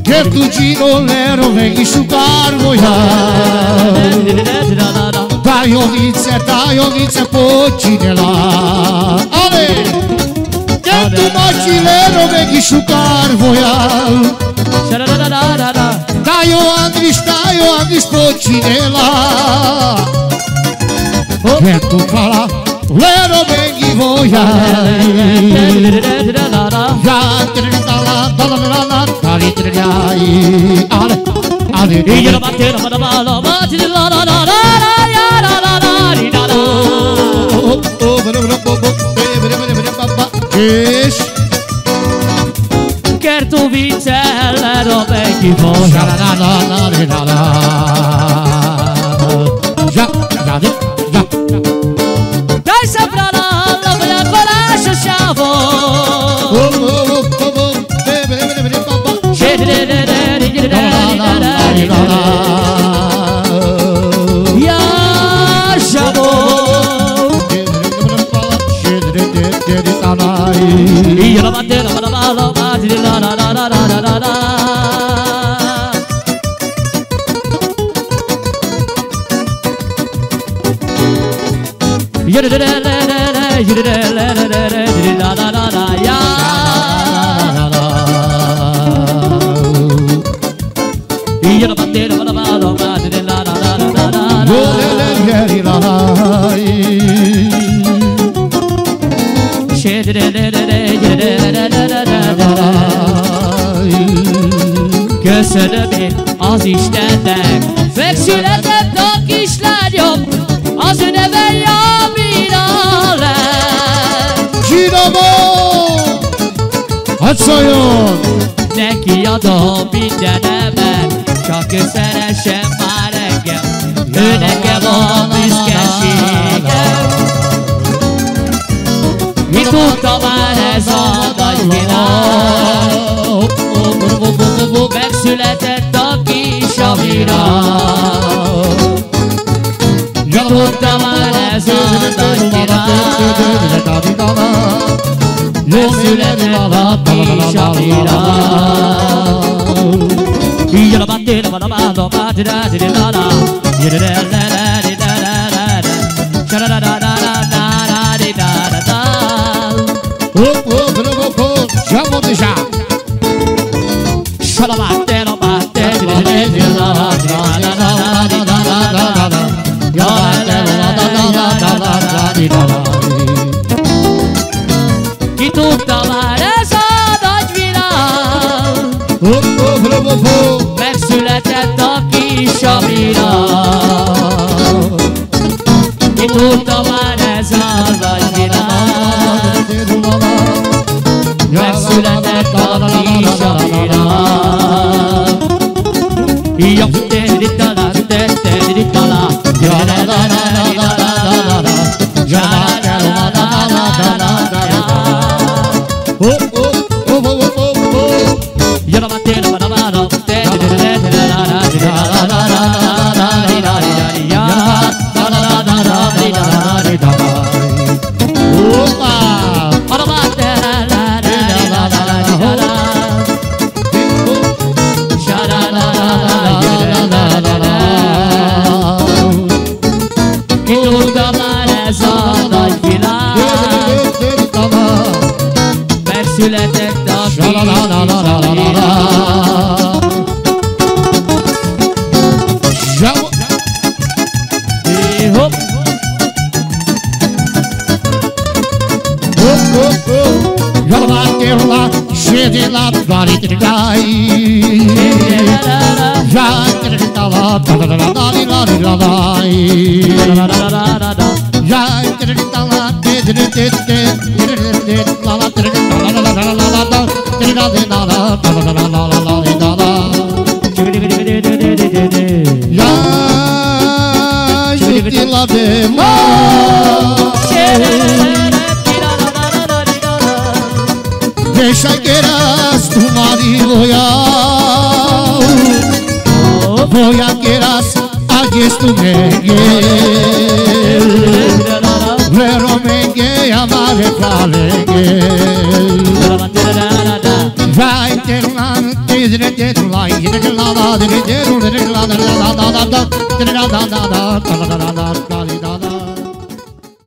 Che tu girolero vem enxugar goiás. Dai olice, potinela. Ale! Che tu mochileiro vem enxugar goiás. Dai o Andris, potinela. Che tu fala, lero vem goiás. E ela bateu na bala, bate de lá, lá, lá, lá, quer tu vincere, non è chi voglia. Dai sopra la voglio ancora sciavo. E ela bateu na bala, bate de lá, lá, lá, lá, lá, lá, lá. E ela bateu na bala, bate de lá, lá, lá, lá, lá, köszönöm én az Istennek, megszületett a kislányom, az ő neve Jamila lett. Zsinamó! Hadd szóljon! Neki adom mindenemet, csak ő szeressen már engem, ő nekem a büszkeségem. Mi tudta már ez a nagy világ, megszületett a kis Amira. Mi tudta már ez a nagy világ, megszületett a kis Amira. Így a battéra van a bálom, bátirátirára, já vou deixar. Ki tudta már ez a nagy világ, megszületett a kis Amira. Ki tudta már ez a nagy világ, megszületett a kis Amira. Született a kis Amira. Hopp! Lá, cheia lá, variedade. Já acredita lá, já acredita lá, la de ma Deixa que eras tu marido ya Voy a que eras agies tu megel Vero megel amare falege Vai ter lan tezre ter lai la la de la la la la la la la la la la la la la la